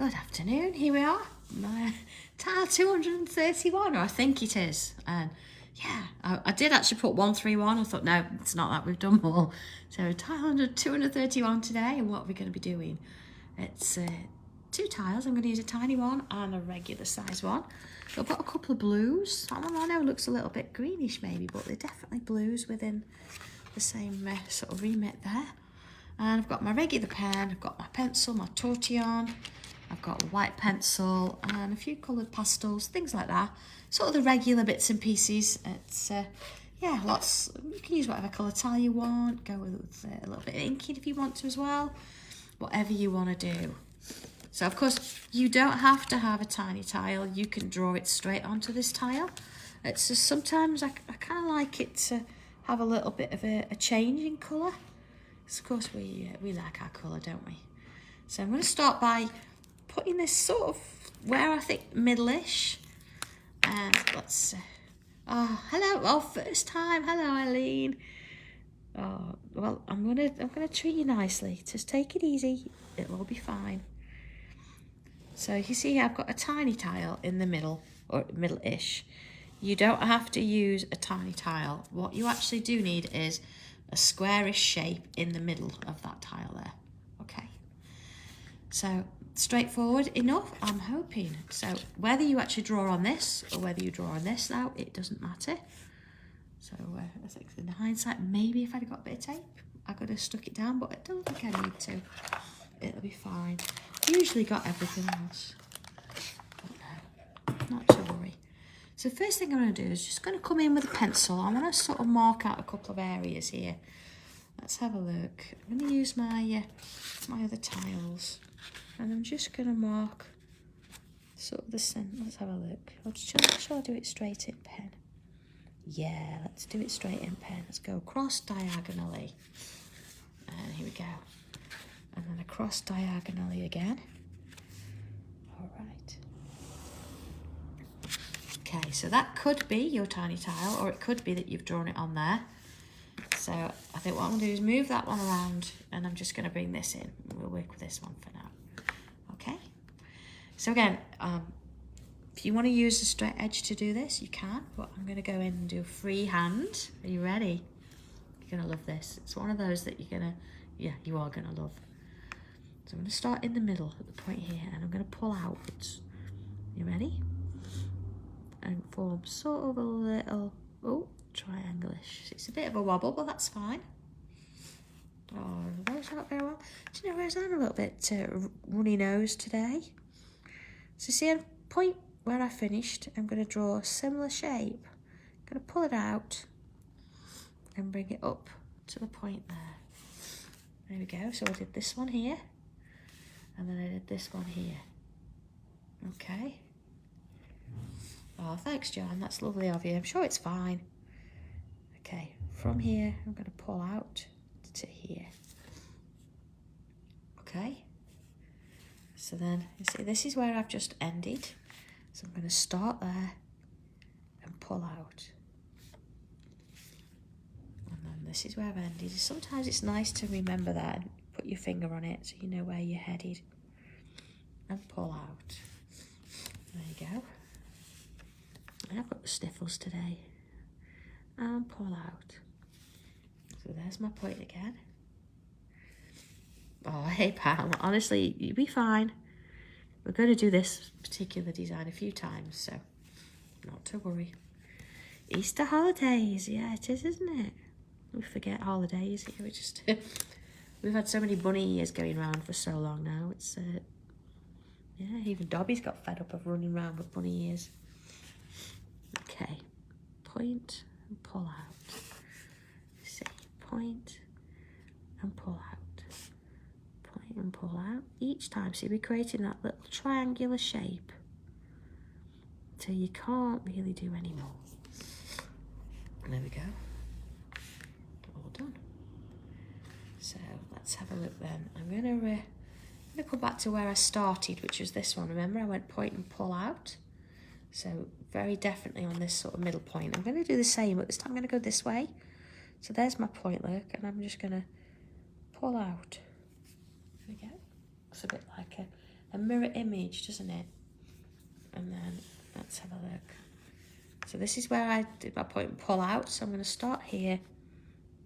Good afternoon, here we are, my tile 231, or I think it is, and yeah, I did actually put 131, I thought no, it's not that, we've done more. So tile 231 today, and what we're going to be doing, it's two tiles. I'm going to use a tiny one and a regular size one. So I've got a couple of blues. That one I know looks a little bit greenish maybe, but they're definitely blues within the same sort of remit there. And I've got my regular pen, I've got my pencil, my tortillon, I've got a white pencil and a few coloured pastels, things like that. Sort of the regular bits and pieces. It's, yeah, lots. You can use whatever colour tile you want. Go with a little bit of inking if you want to as well. Whatever you want to do. So, of course, you don't have to have a tiny tile. You can draw it straight onto this tile. It's just sometimes I kind of like it to have a little bit of a change in colour. Of course, we like our colour, don't we? So I'm going to start by putting this sort of where I think middle-ish. And let's, oh, hello, oh, first time, hello Eileen. Oh, well, I'm gonna treat you nicely. Just take it easy, it'll all be fine. So you see I've got a tiny tile in the middle, or middle-ish. You don't have to use a tiny tile. What you actually do need is a squarish shape in the middle of that tile there, okay? So straightforward enough, I'm hoping. So whether you actually draw on this or whether you draw on this now, it doesn't matter. So I think in hindsight, maybe if I'd got a bit of tape, I could have stuck it down, but I don't think I need to. It'll be fine. Usually got everything else, but no, not to worry. So the first thing I'm going to do is just going to come in with a pencil. I want to sort of mark out a couple of areas here. Let's have a look. I'm going to use my my other tiles, and I'm just going to mark sort of the centre. Let's have a look. Shall I do it straight in pen? Yeah, let's do it straight in pen. Let's go across diagonally, and here we go, and then across diagonally again. All right. Okay, so that could be your tiny tile, or it could be that you've drawn it on there. So I think what I'm going to do is move that one around, and I'm just going to bring this in. We'll work with this one for now. Okay. So again, if you want to use the straight edge to do this, you can. But I'm going to go in and do freehand. Are you ready? You're going to love this. It's one of those that you're going to, yeah, you are going to love. So I'm going to start in the middle at the point here, and I'm going to pull outwards. You ready? And form sort of a little, oh, triangle-ish. It's a bit of a wobble, but that's fine. Oh, those out very well. Do you know where's I'm a little bit runny nose today? So see, at the point where I finished, I'm going to draw a similar shape. I'm going to pull it out and bring it up to the point there. There we go. So I did this one here, and then I did this one here. Okay. Oh, thanks, John. That's lovely of you. I'm sure it's fine. Okay, from here, I'm going to pull out to here. Okay. So then, you see, this is where I've just ended. So I'm going to start there and pull out. And then this is where I've ended. Sometimes it's nice to remember that and put your finger on it so you know where you're headed. And pull out. There you go. I've got the sniffles today. And pull out. So there's my point again. Oh, hey Pam, honestly, you'll be fine. We're going to do this particular design a few times, so not to worry. Easter holidays, yeah, it is, isn't it? We forget holidays. We just we've had so many bunny ears going around for so long now. It's yeah, even Dobby's got fed up of running around with bunny ears. Okay, point and pull out. See, point and pull out. Point and pull out. Each time, see, we're creating that little triangular shape till you can't really do any more. And there we go. All done. So let's have a look then. I'm gonna come back to where I started, which was this one. Remember, I went point and pull out. So very definitely on this sort of middle point. I'm going to do the same, but this time I'm going to go this way. So there's my point, look, and I'm just going to pull out. There we go. It's a bit like a mirror image, doesn't it? And then let's have a look. So this is where I did my point and pull out. So I'm going to start here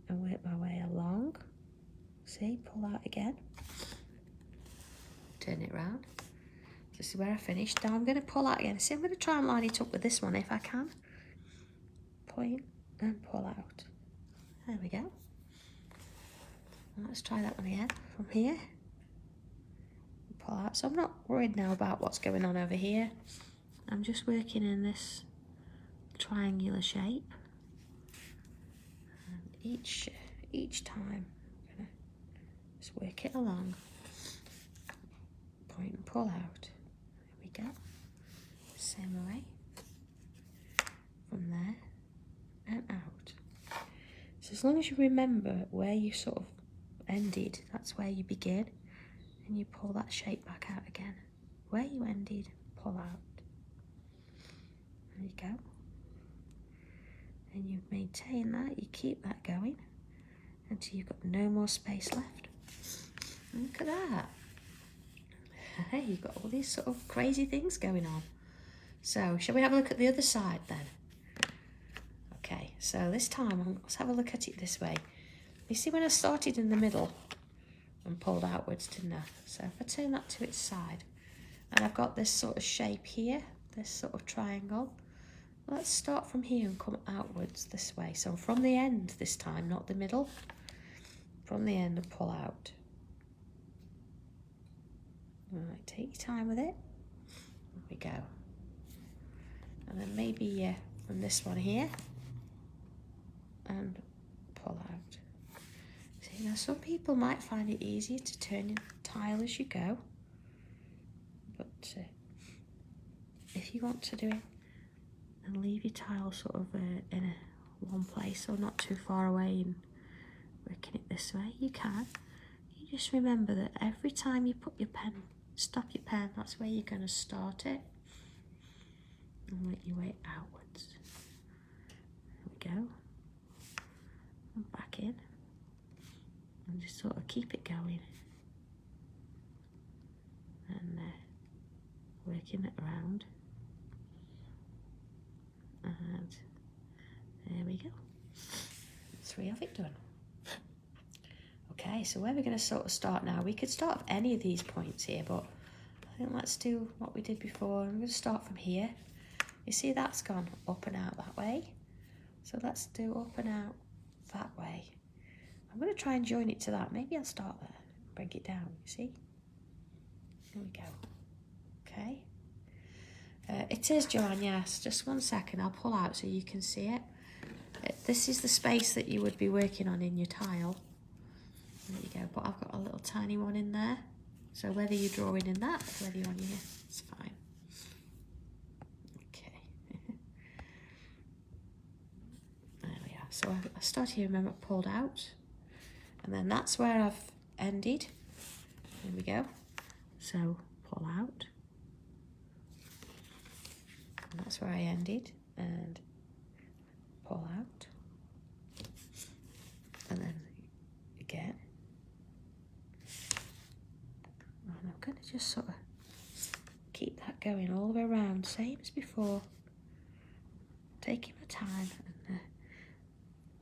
and work my way along. See, pull out again. Turn it round. This is where I finished. Now I'm going to pull out again. See, I'm going to try and line it up with this one if I can. Point and pull out. There we go. Let's try that one again from here. Pull out. So I'm not worried now about what's going on over here. I'm just working in this triangular shape. And each time I'm going to just work it along. Point and pull out. There we go. Same way. From there and out. So as long as you remember where you sort of ended, that's where you begin, and you pull that shape back out again. Where you ended, pull out. There you go. And you maintain that, you keep that going until you've got no more space left. Look at that. Hey, you've got all these sort of crazy things going on. So, shall we have a look at the other side then? Okay, so this time, let's have a look at it this way. You see when I started in the middle and pulled outwards, didn't I? So if I turn that to its side, and I've got this sort of shape here, this sort of triangle, let's start from here and come outwards this way. So from the end this time, not the middle, from the end and pull out. All right, take your time with it. There we go. And then maybe from this one here, and pull out. See, now some people might find it easier to turn your tile as you go, but if you want to do it and leave your tile sort of in one place or not too far away and working it this way, you can. You just remember that every time you put your pen, stop your pen, that's where you're going to start it, and work your way outwards. There we go. And back in, and just sort of keep it going, and working it around, and there we go. 3 of it done. Okay, so where we're going to sort of start now, we could start at any of these points here, but I think let's do what we did before. I'm going to start from here. You see that's gone up and out that way, so let's do up and out that way. I'm going to try and join it to that. Maybe I'll start there and bring it down, you see? Here we go. Okay. It is, Joanne, yes. Just 1 second. I'll pull out so you can see it. This is the space that you would be working on in your tile. There you go. But I've got a little tiny one in there. So whether you're drawing in that or whether you're on here, it's fine. Okay. There we are. So I start here, remember, pulled out. And then that's where I've ended. There we go. So pull out. And that's where I ended. And pull out. And then again. And I'm going to just sort of keep that going all the way around, same as before. Taking my time and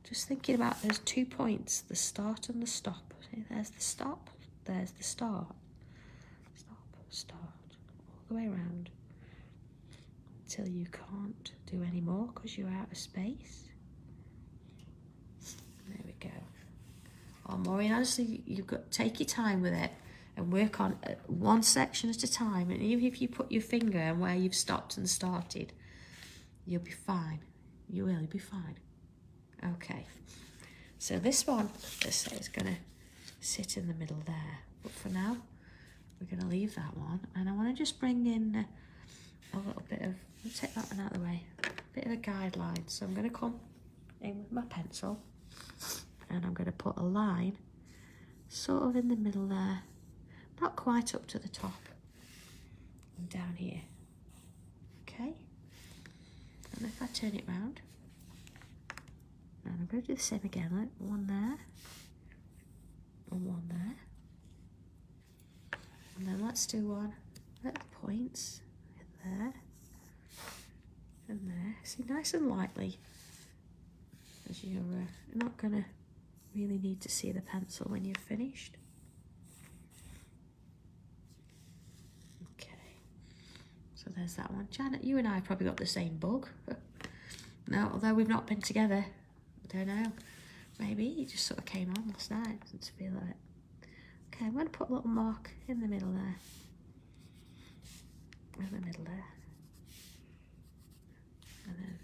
just thinking about those 2 points, the start and the stop. See, there's the stop, there's the start. Stop, start, all the way around until you can't do any more because you're out of space. There we go. Oh, Maureen, honestly, you've got to take your time with it and work on one section at a time. And even if you put your finger on where you've stopped and started, you'll be fine. You will be fine. Okay. So this one, this is going to sit in the middle there. But for now, we're going to leave that one. And I want to just bring in a little bit of, let's take that one out of the way, a bit of a guideline. So I'm going to come in with my pencil and I'm going to put a line sort of in the middle there, not quite up to the top, and down here. Okay, and if I turn it round, and I'm going to do the same again, like one there and one there, and then let's do one at the points there and there. See, nice and lightly, as you're not going to really need to see the pencil when you're finished. Okay, so there's that one. Janet, you and I have probably got the same bug. No, although we've not been together. I don't know. Maybe it just sort of came on last night. Doesn't feel like it. Okay, I'm going to put a little mark in the middle there. In the middle there. And then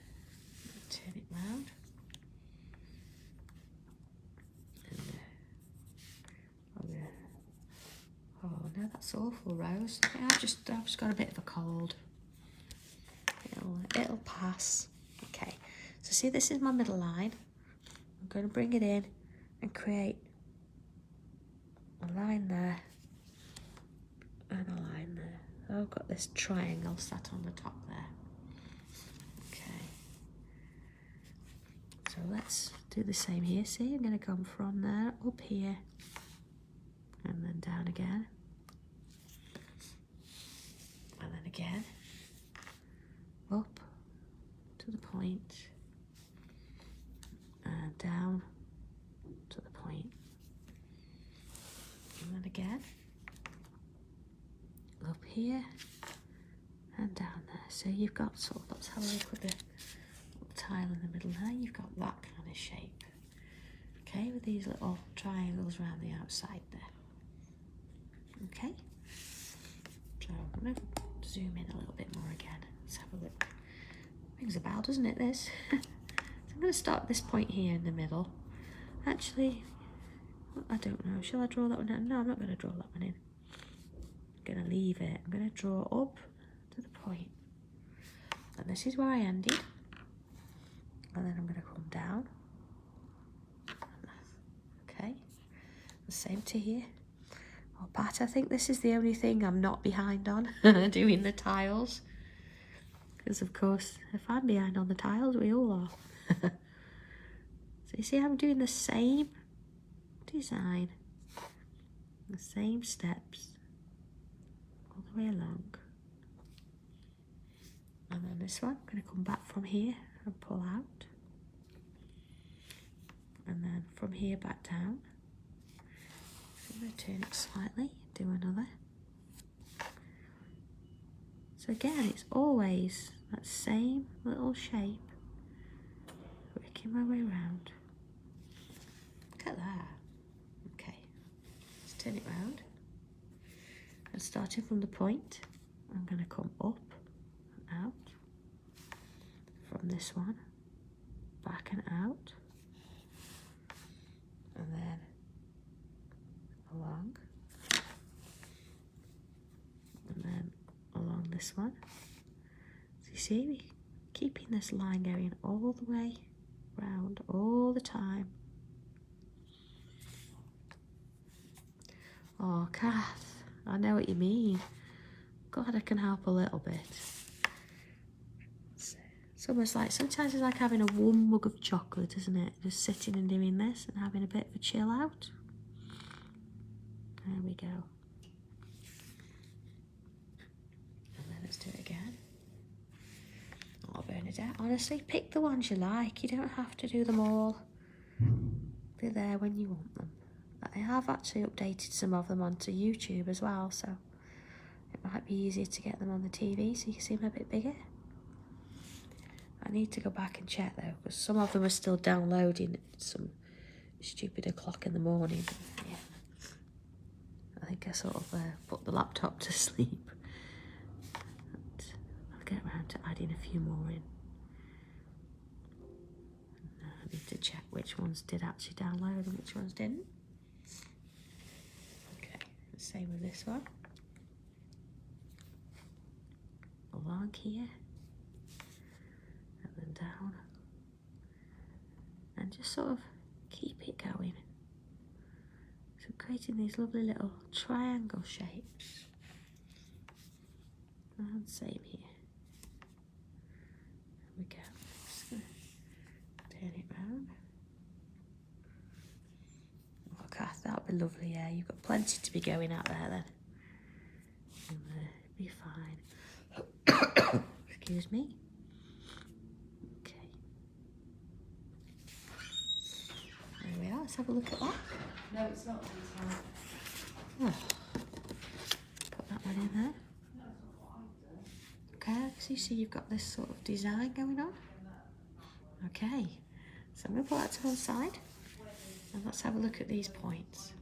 turn it round. And oh no, that's awful, Rose. I've just got a bit of a cold. It'll pass. Okay, so see, this is my middle line. I'm going to bring it in and create a line there and a line there. I've got this triangle sat on the top there. Okay, so let's do the same here. See, I'm going to come from there up here and then down again, and then again up to the point and down to the point, and then again up here and down there. So you've got sort of, let's have a look at the little tile in the middle there. You've got that kind of shape, okay, with these little triangles around the outside there. Okay, so I'm going to zoom in a little bit more again. Let's have a look. Rings a bell, doesn't it, this? So I'm going to start at this point here in the middle. Actually, I don't know. Shall I draw that one in? No, I'm not going to draw that one in. I'm going to leave it. I'm going to draw up to the point. And this is where I ended. And then I'm going to come down. Okay. The same to here. Oh, Pat, I think this is the only thing I'm not behind on, doing the tiles. Because, of course, if I'm behind on the tiles, we all are. So you see, I'm doing the same design, the same steps, all the way along. And then this one, I'm going to come back from here and pull out. And then from here back down. So I'm going to turn it slightly, do another. So again, it's always that same little shape, working my way around. Look at that. Okay, let's turn it round. And starting from the point, I'm going to come up and out. From this one, back and out. And then along. And then along this one. So you see, keeping this line going all the way round all the time. Oh, Kath, I know what you mean. God, I can help a little bit. It's almost like, sometimes it's like having a warm mug of chocolate, isn't it? Just sitting and doing this and having a bit of a chill out. There we go. And then let's do it again. Oh, Bernadette, honestly, pick the ones you like. You don't have to do them all. They're there when you want them. I have actually updated some of them onto YouTube as well, so it might be easier to get them on the TV so you can see them a bit bigger. I need to go back and check though, because some of them are still downloading at some stupid o'clock in the morning. Yeah. I think I sort of put the laptop to sleep. And I'll get around to adding a few more in. And I need to check which ones did actually download and which ones didn't. Okay, same with this one. Along here. And then down. And just sort of keep it going. So creating these lovely little triangle shapes. And same here. There we go. Just gonna turn it round. Oh, Kath, that would be lovely, yeah. You've got plenty to be going out there then. And, be fine. Excuse me. Okay. There we are. Let's have a look at that. No, it's not detailed. Oh. Put that one in there. Okay, so you see you've got this sort of design going on. Okay, so I'm going to put that to one side. And let's have a look at these points.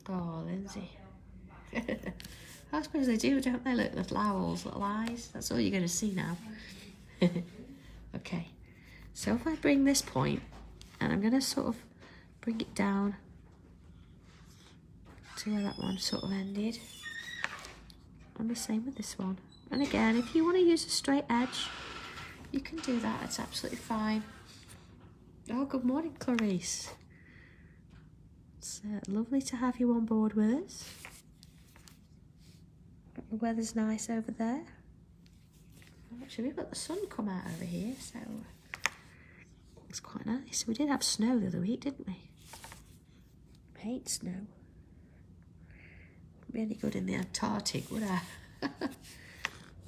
Oh, Lindsay. I suppose they do, don't they? Look, little owls, little eyes. That's all you're going to see now. Okay, so if I bring this point, and I'm going to sort of bring it down to where that one sort of ended. And the same with this one. And again, if you want to use a straight edge, you can do that. It's absolutely fine. Oh, good morning, Clarice. It's lovely to have you on board with us. The weather's nice over there. Actually, we've got the sun come out over here, so it's quite nice. We did have snow the other week, didn't we? I hate snow. Wouldn't be any good in the Antarctic, would I?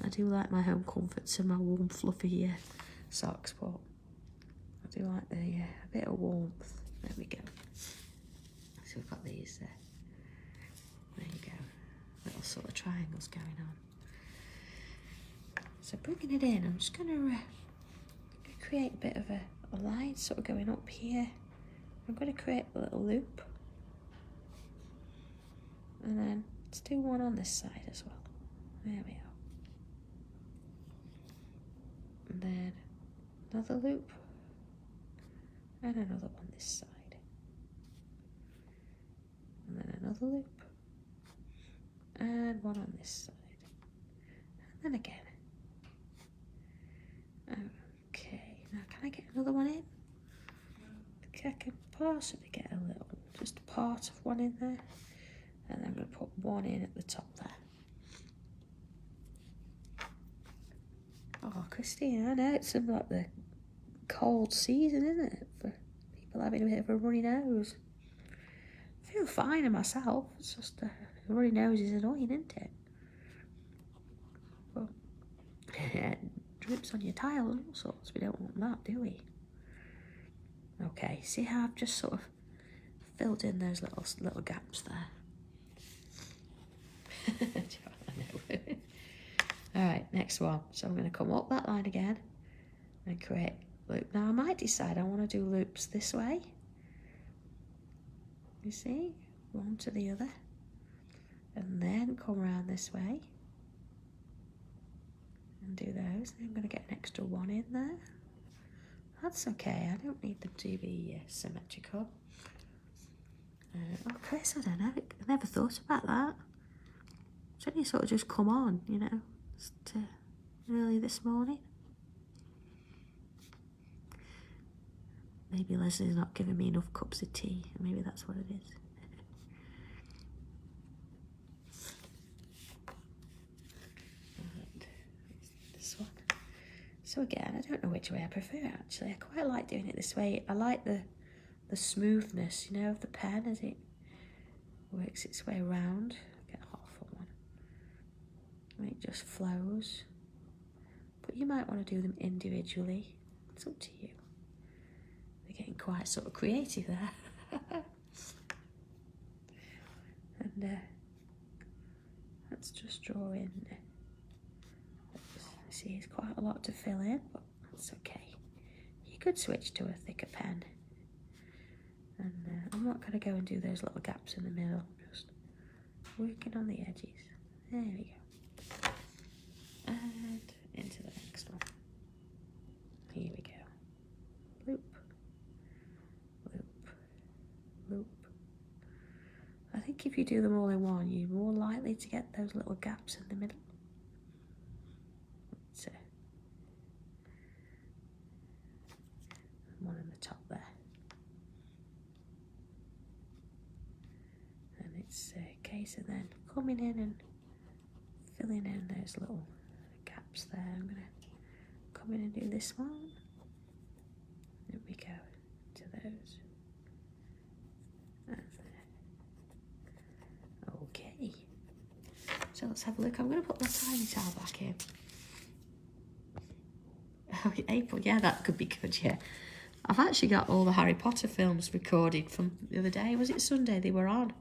I do like my home comforts and my warm, fluffy socks, but I do like a bit of warmth. There we go. So we've got these there. There you go. Little sort of triangles going on. So bringing it in, I'm just going to create a bit of a line sort of going up here. I'm going to create a little loop. And then let's do one on this side as well. There we are. And then another loop. And another one this side. And then another loop. And one on this side. And then again. Okay, now can I get another one in? Okay, I can possibly get a little, just part of one in there. And then I'm going to put one in at the top there. Oh, Christine, I know it's like the cold season, isn't it? For people having a bit of a runny nose. I feel fine in myself. It's just a runny nose is annoying, isn't it? Well, drips on your tile and all sorts. We don't want that, do we? Okay, see how I've just sort of filled in those little gaps there. I know. Alright, next one. So I'm going to come up that line again and create a loop. Now I might decide I want to do loops this way. You see? One to the other. And then come around this way. And do those. Then I'm going to get an extra one in there. That's okay. I don't need them to be symmetrical. Oh, Chris, I don't know. I never thought about that. It's only sort of just come on, you know, just early this morning. Maybe Leslie's not giving me enough cups of tea. Maybe that's what it is. And this one. So again, I don't know which way I prefer actually. I quite like doing it this way. I like the smoothness, you know, of the pen as it works its way around. Get half of one. And it just flows. But you might want to do them individually. It's up to you. They're getting quite sort of creative there. And let's just draw in. See, it's quite a lot to fill in, but that's okay. You could switch to a thicker pen. And I'm not going to go and do those little gaps in the middle. Just working on the edges. There we go. And into the next one. Here we go. Loop. Loop. Loop. I think if you do them all in one, you're more likely to get those little gaps in the middle. So, one in the top there. And it's a case of then coming in and filling in those little gaps there. I'm going to come in and do this one. There we go, to those. And there. Okay. So So let's have a look. I'm going to put my tiny towel back in. Oh, April, yeah, that could be good, yeah. I've actually got all the Harry Potter films recorded from the other day. Was it Sunday they were on?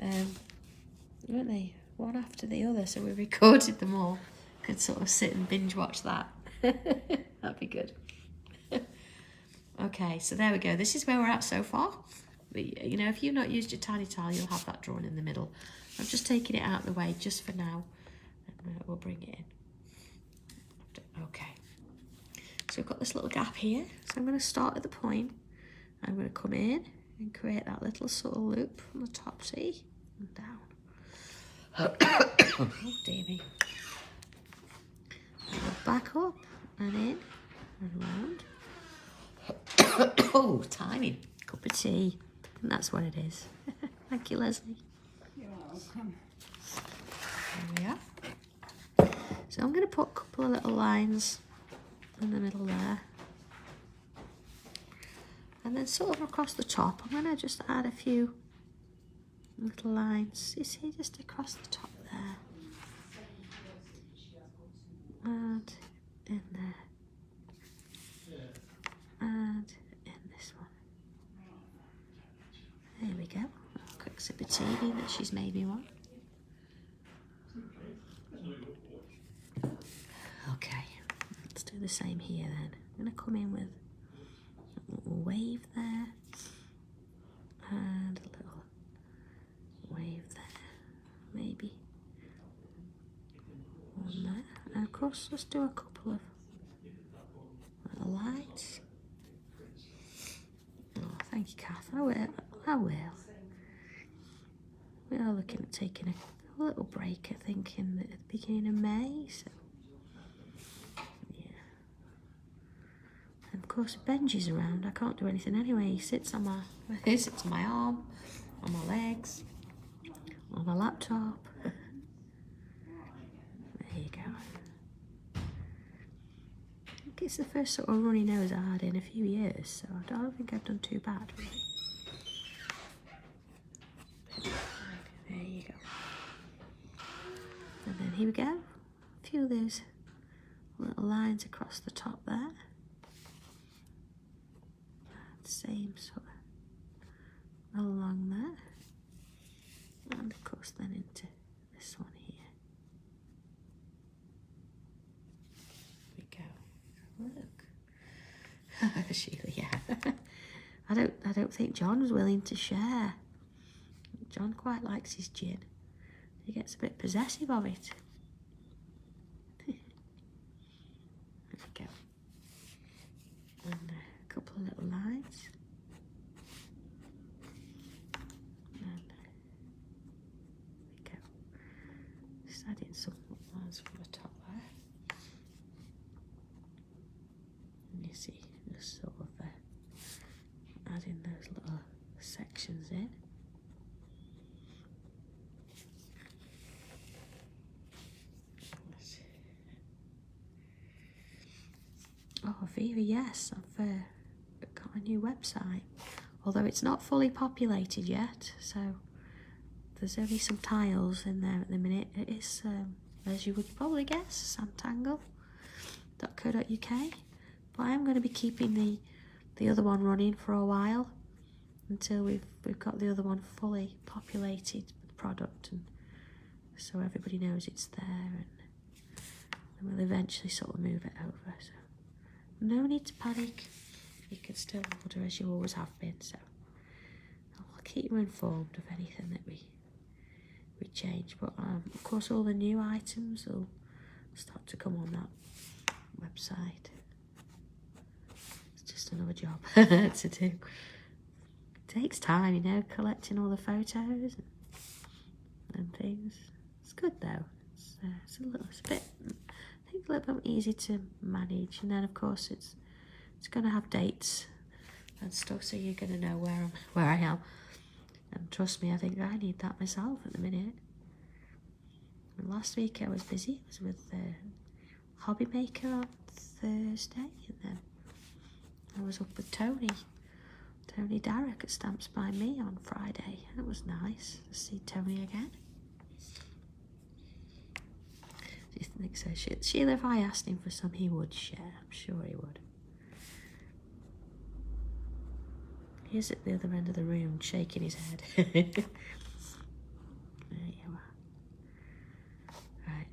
Weren't they? One after the other, so we recorded them all. Could sort of sit and binge watch that. That'd be good. Okay, so there we go. This is where we're at so far. You know, if you've not used your tiny towel, you'll have that drawn in the middle. I'm just taking it out of the way just for now, and we'll bring it in. Okay. So we've got this little gap here. So I'm going to start at the point. I'm going to come in and create that little sort of loop from the top, see, and down. Oh dear me. Back up and in and round. Oh, timing. Cup of tea. And that's what it is. Thank you, Leslie. You're welcome. There we are. So I'm going to put a couple of little lines in the middle there. And then sort of across the top, I'm going to just add a few little lines. You see, just across the top there. And in there. And in this one. There we go. A quick sip of tea, being that she's made me one. Okay, let's do the same here then. I'm going to come in with a little wave there. And a little wave there. Maybe one there. And of course, let's do a couple of little lights. Oh, thank you, Kath. I will. We are looking at taking a little break, I think, in the beginning of May. So, yeah. And of course, Benji's around. I can't do anything anyway. He sits on my arm, on my legs, on my laptop. There you go. I think it's the first sort of runny nose I had in a few years, so I don't think I've done too bad, really. There you go. And then here we go. A few of those little lines across the top there. And same sort of along there. And of course then into this one here. There we go. Look. Sheila, yeah. I don't think John's willing to share. John quite likes his gin. He gets a bit possessive of it. There we go. And a couple of little lines. And there we go. Just add in some lines from the top there. And you see, just sort of adding those little sections in. Oh, Viva, yes, I've got a new website, although it's not fully populated yet, so there's only some tiles in there at the minute. It is, as you would probably guess, sanntangle.co.uk, but I am going to be keeping the other one running for a while until we've got the other one fully populated with product, and so everybody knows it's there, and we'll eventually sort of move it over. So no need to panic. You can still order as you always have been. So I'll keep you informed of anything that we change. But of course, all the new items will start to come on that website. It's just another job to do. It takes time, you know, collecting all the photos and things. It's good though. It's a bit, I think, a little bit easy to manage, and then of course it's going to have dates and stuff, so you're going to know where I am. And trust me, I think I need that myself at the minute. And last week I was busy. I was with Hobby Maker on Thursday, and then I was up with Tony Darrick at Stamps by Me on Friday. It was nice to see Tony again. think so. Sheila, if I asked him for some, he would share. I'm sure he would. He's at the other end of the room, shaking his head. There you are. Right.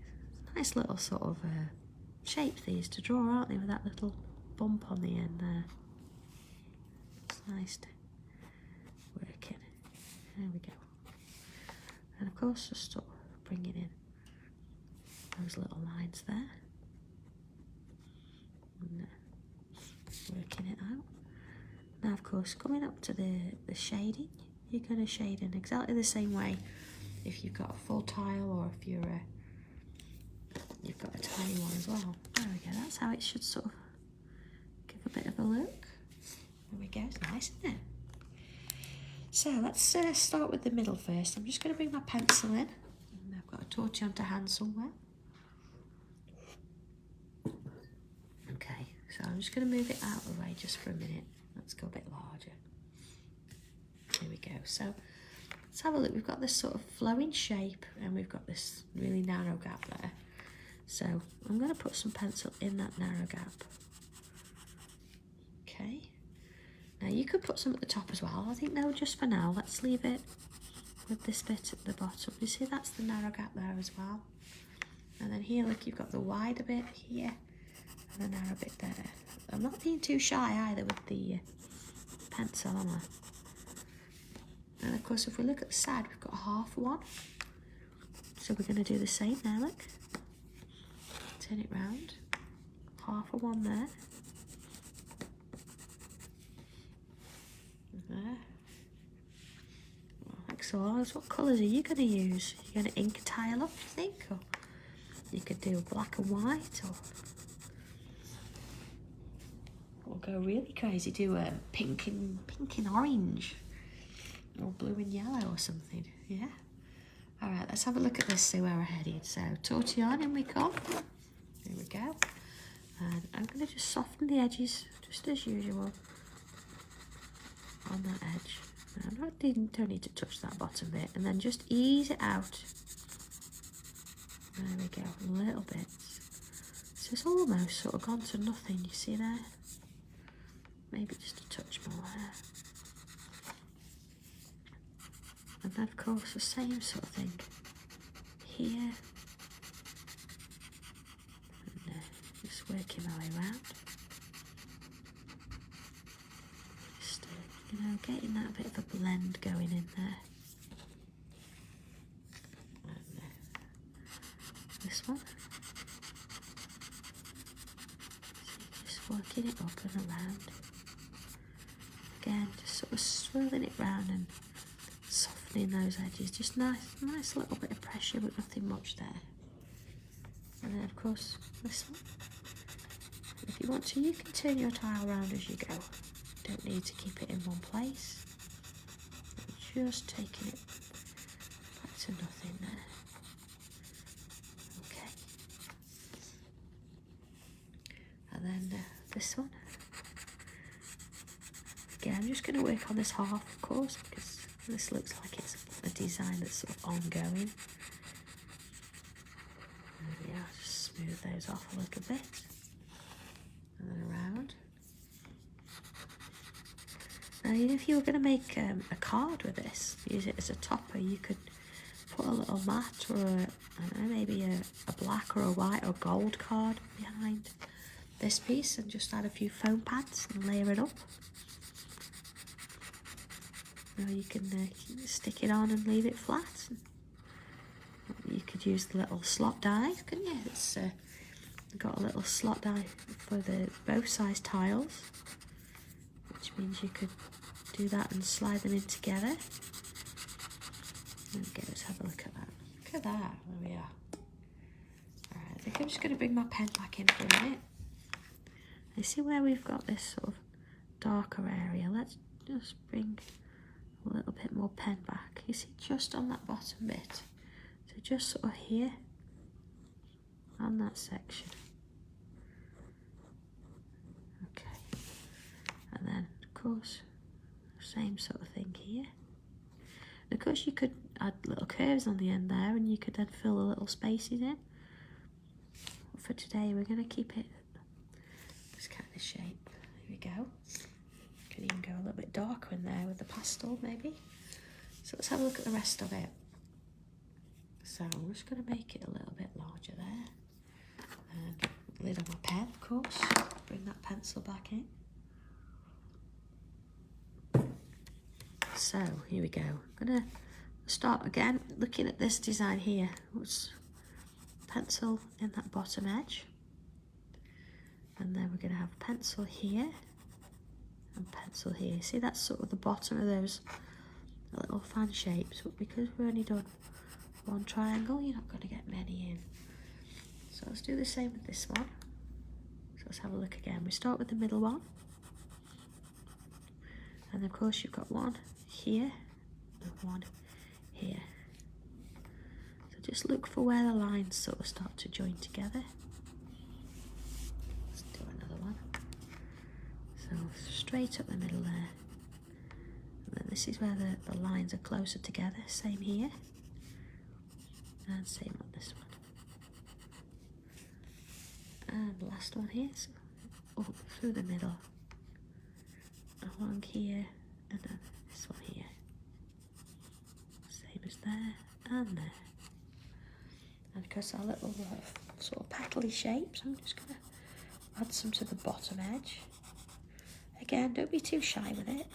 Nice little sort of shapes these to draw, aren't they, with that little bump on the end there. It's nice to work in. There we go. And of course, just sort of bringing in those little lines there. And working it out. Now, of course, coming up to the shading, you're going to shade in exactly the same way if you've got a full tile or if you've got a tiny one as well. There we go. That's how it should sort of give a bit of a look. There we go. It's nice, isn't it? So let's start with the middle first. I'm just going to bring my pencil in. And I've got a tortillon to hand somewhere. Okay, so I'm just going to move it out of the way just for a minute. Let's go a bit larger. Here we go. So let's have a look. We've got this sort of flowing shape and we've got this really narrow gap there. So I'm going to put some pencil in that narrow gap. Okay. Now you could put some at the top as well. I think no, just for now. Let's leave it with this bit at the bottom. You see that's the narrow gap there as well. And then here, look, you've got the wider bit here and the narrow bit there. I'm not being too shy either with the pencil, am I? And of course, if we look at the side, we've got a half one. So we're going to do the same now, look. Turn it round. Half a one there. And there. Like so. What colours are you going to use? Are you going to ink tile up, you think? Or you could do black and white, or go really crazy, do a pink and orange, or blue and yellow or something. Yeah. All right, let's have a look at this, see where we're headed. So tortillon, in we come. There we go. And I'm going to just soften the edges, just as usual, on that edge. I don't need to touch that bottom bit, and then just ease it out. There we go, a little bit. So it's almost sort of gone to nothing, you see there? Maybe just a touch more there. And then of course the same sort of thing here. And just working my way around. Just, getting that bit of a blend going in there. And this one. So just working it up and around. Again, just sort of swirling it round and softening those edges. Just nice little bit of pressure, but nothing much there. And then, of course, this one. If you want to, you can turn your tile around as you go. Don't need to keep it in one place. Just taking it back to nothing there. Okay. And then this one. Again, I'm just going to work on this half, of course, because this looks like it's a design that's sort of ongoing. There we are, just smooth those off a little bit. And then around. Now, if you were going to make a card with this, use it as a topper, you could put a little matte or I don't know, maybe a black or a white or gold card behind this piece and just add a few foam pads and layer it up. Or you can stick it on and leave it flat. You could use the little slot die, couldn't you? It's got a little slot die for the both size tiles, which means you could do that and slide them in together. Okay, let's have a look at that. Look at that, there we are. Alright, I think I'm just going to bring my pen back in for a minute. You see where we've got this sort of darker area? Let's just bring a little bit more pen back. You see, just on that bottom bit. So just sort of here, on that section. Okay. And then, of course, same sort of thing here. And of course, you could add little curves on the end there, and you could then fill the little spaces in. for today. We're going to keep it this kind of shape. Here we go. Can even go a little bit darker in there with the pastel maybe. So let's have a look at the rest of it. So I'm just going to make it a little bit larger there. And lid on my pen, of course. Bring that pencil back in. So here we go. I'm going to start again looking at this design here. Let's pencil in that bottom edge. And then we're going to have pencil here and pencil here. See, that's sort of the bottom of those little fan shapes. But because we've only done one triangle, you're not going to get many in. So let's do the same with this one. So let's have a look again. We start with the middle one. And of course you've got one here and one here. So just look for where the lines sort of start to join together. Let's do another one. So straight up the middle there. And then this is where the lines are closer together. Same here. And same on this one. And the last one here. So up through the middle. Along here and then this one here. Same as there and there. And because our little sort of petally shapes, I'm just going to add some to the bottom edge. Again, don't be too shy with it.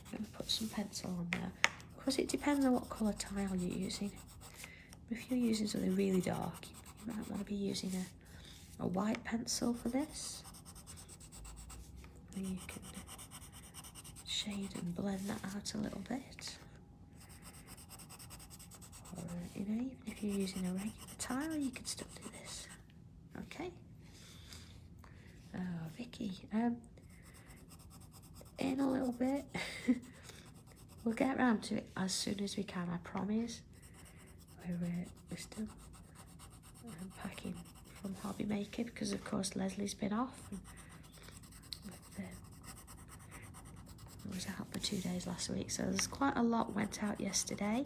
I'm going to put some pencil on there. Of course, it depends on what colour tile you're using. If you're using something really dark, you might want to be using a white pencil for this. And you can shade and blend that out a little bit. Or, you know, even if you're using a regular tile, you can still do this. Okay. Oh, Vicky, in a little bit. We'll get around to it as soon as we can, I promise. We're still packing from Hobby Maker because, of course, Leslie's been off. I was out for 2 days last week, so there's quite a lot went out yesterday,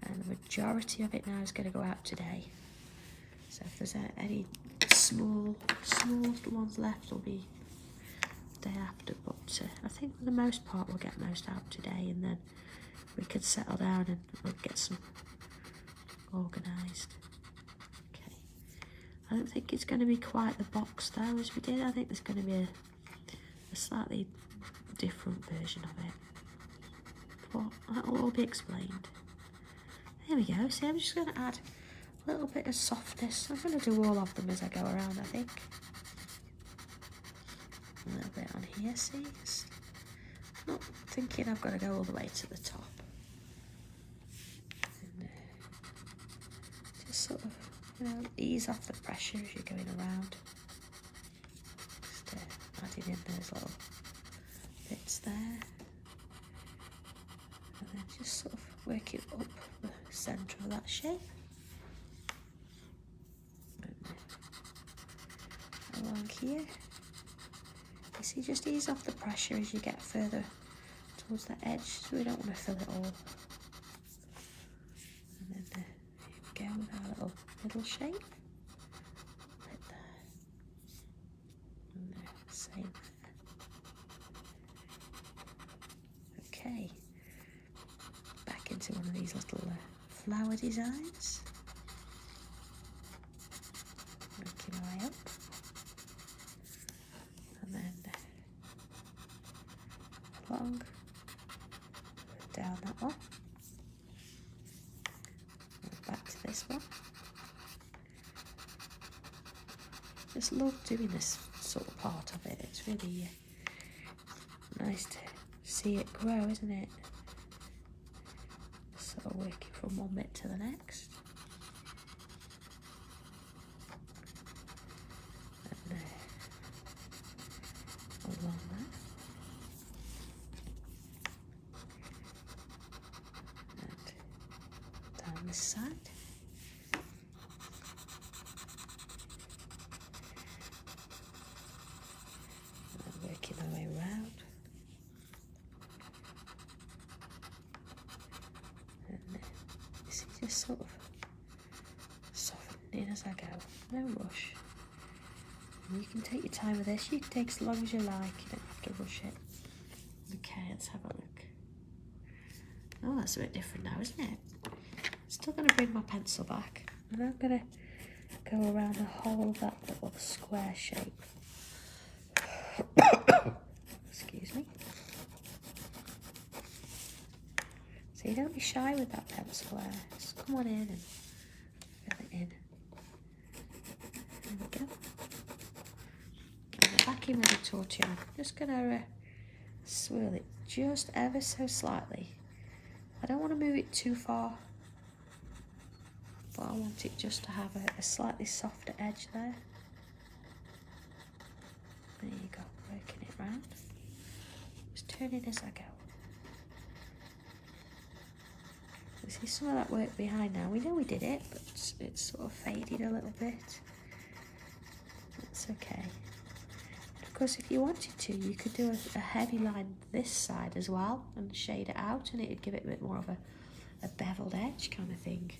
and the majority of it now is going to go out today. So if there's any small ones left, will be the day after. But I think for the most part we'll get most out today, and then we could settle down and we'll get some organised. Okay. I don't think it's going to be quite the box though as we did. I think there's going to be a slightly different version of it. But that'll all be explained. There we go. See, I'm just going to add a little bit of softness. I'm going to do all of them as I go around, I think. A little bit on here, see? It's not thinking I've got to go all the way to the top. And, just sort of, you know, ease off the pressure as you're going around. Just adding in those little bits there. And then just sort of working up the centre of that shape. And along here. You see, just ease off the pressure as you get further towards the edge, so we don't want to fill it all. And then here we go with our little middle shape. Right there. And there, same there. Okay. Back into one of these little flower designs. Working my way up. And then along, down that one, and back to this one. Just love doing this sort of part of it. It's really nice to see it grow, isn't it? Sort of working from one bit to the next. And along that. And down this side. And working our way around. And this is just sort of softening in as I go. No rush. And you can take your time with this. You can take as long as you like. You don't have to rush it. Okay, let's have a look. Oh, that's a bit different now, isn't it? Still going to bring my pencil back. And I'm going to go around the whole of that little square shape. Excuse me. So you don't be shy with that pencil there. Just come on in and fill it in. There we go. And then back in with the torch. I'm just going to swirl it just ever so slightly. I don't want to move it too far, but I want it just to have a slightly softer edge there. There you go, working it round. Just turning as I go. You see some of that work behind now. We know we did it, but it's sort of faded a little bit. That's okay. Of course, if you wanted to, you could do a heavy line this side as well and shade it out, and it'd give it a bit more of a beveled edge kind of thing.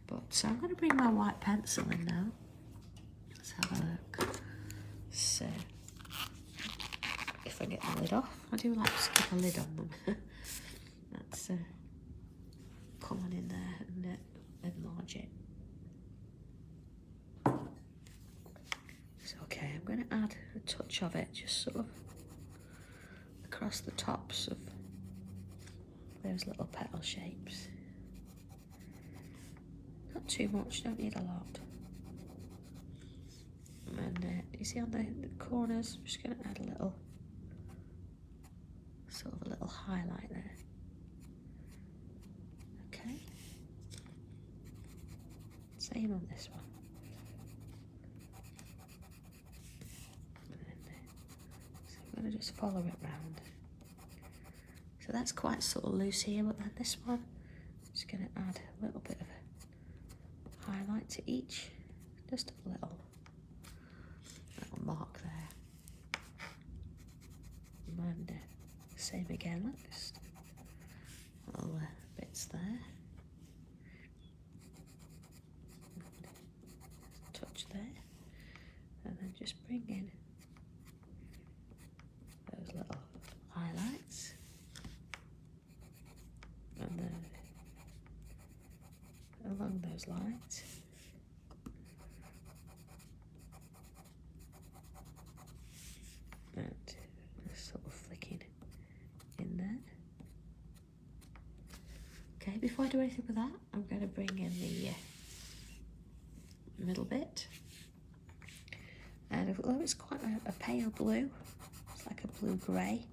But so I'm going to bring my white pencil in now. Let's have a look. So, if I get the lid off, I do like to keep a lid on them. That's come on in there and enlarge it. So, okay, I'm going to add a touch of it, just sort of across the tops of those little petal shapes. Not too much, don't need a lot. And you see on the corners, I'm just going to add a little, sort of a little highlight there. Okay. Same on this one. So I'm going to just follow it round. So that's quite sort of loose here, but then this one, I'm just going to add a little bit of a highlight to each, just a little mark there. And same again, look, just little bits there. Touch there, and then just bring in those little highlights, and then along those lines. And just sort of flicking in there. Okay, before I do anything with that, I'm going to bring in the middle bit. And although it's quite a pale blue, it's like a blue-grey,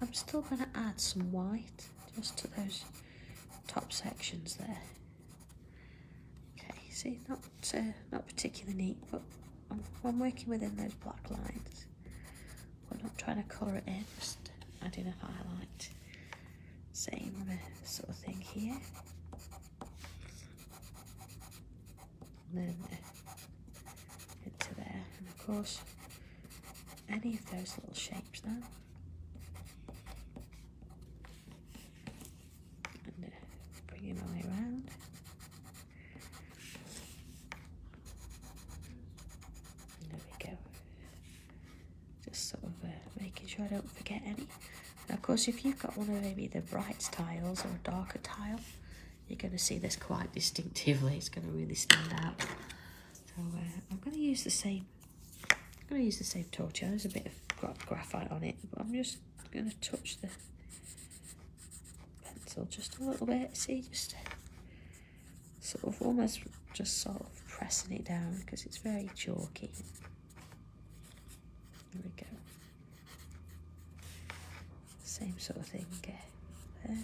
I'm still going to add some white just to those top sections there. Okay, see, not particularly neat, but I'm working within those black lines. I'm not trying to colour it in, just adding a highlight. Same sort of thing here. And then into there. And of course, any of those little shapes now. And bringing my way around. And there we go. Just sort of making sure I don't forget any. And of course, if you've got one of maybe the bright tiles or a darker tile, you're going to see this quite distinctively. It's going to really stand out. So I'm going to use the same. I'm going to use the same torch. There's a bit of graphite on it, but I'm just going to touch the pencil just a little bit. See, just sort of almost just sort of pressing it down because it's very chalky. There we go. Same sort of thing there.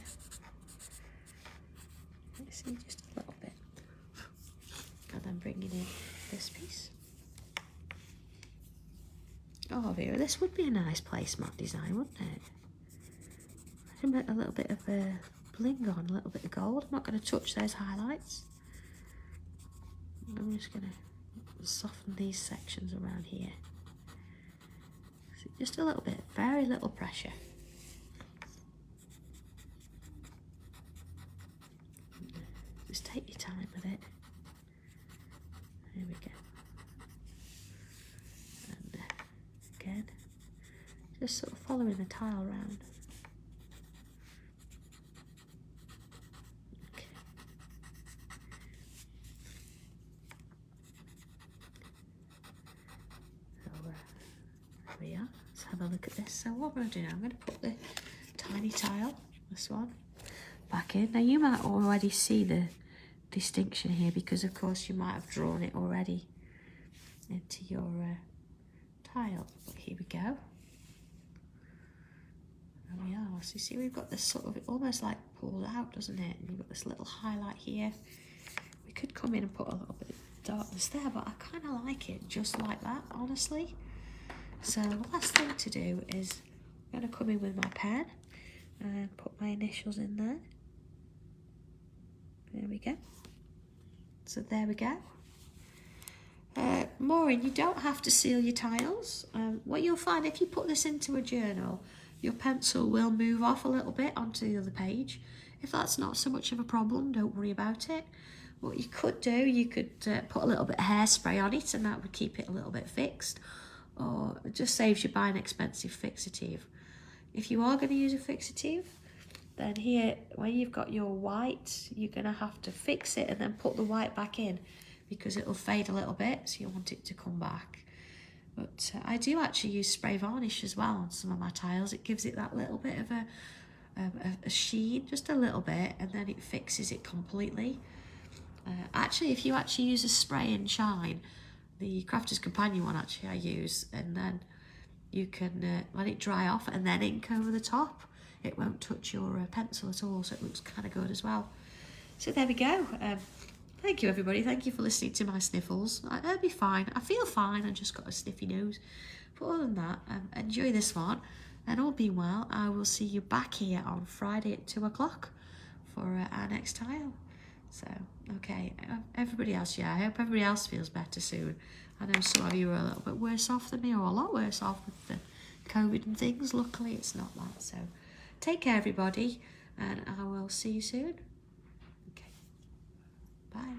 You see, just a little bit. And then bringing in this piece. Oh, Vera, this would be a nice placemat design, wouldn't it? I can put a little bit of bling on, a little bit of gold. I'm not going to touch those highlights. I'm just going to soften these sections around here. So just a little bit, very little pressure. Just take your time with it. just sort of following the tile around. Okay. So there we are. Let's have a look at this. So what I'm going to do now, I'm going to put the tiny tile, this one, back in. Now you might already see the distinction here because of course you might have drawn it already into your tile. But here we go. There we are. So you see we've got this sort of, it almost like pulled out, doesn't it? And you've got this little highlight here. We could come in and put a little bit of darkness there, but I kind of like it just like that, honestly. So the last thing to do is I'm going to come in with my pen and put my initials in there. There we go. So there we go. Maureen, you don't have to seal your tiles. What you'll find if you put this into a journal, your pencil will move off a little bit onto the other page. If that's not so much of a problem, don't worry about it. What you could do, you could put a little bit of hairspray on it and that would keep it a little bit fixed. Or it just saves you buying expensive fixative. If you are going to use a fixative, then here, when you've got your white, you're going to have to fix it and then put the white back in because it'll fade a little bit, so you want it to come back. But I do actually use spray varnish as well on some of my tiles. It gives it that little bit of a sheen, just a little bit, and then it fixes it completely. Actually, if you actually use a spray and shine, the Crafter's Companion one actually I use, and then you can let it dry off and then ink over the top. It won't touch your pencil at all, so it looks kind of good as well. So there we go. Thank you, everybody. Thank you for listening to my sniffles. I'll be fine. I feel fine. I just got a sniffy nose. But other than that, enjoy this one. And all being well, I will see you back here on Friday at 2 o'clock for our next tile. So, okay. Everybody else, yeah, I hope everybody else feels better soon. I know some of you are a little bit worse off than me, or a lot worse off with the COVID and things. Luckily, it's not that. So, take care, everybody, and I will see you soon. Okay. Bye.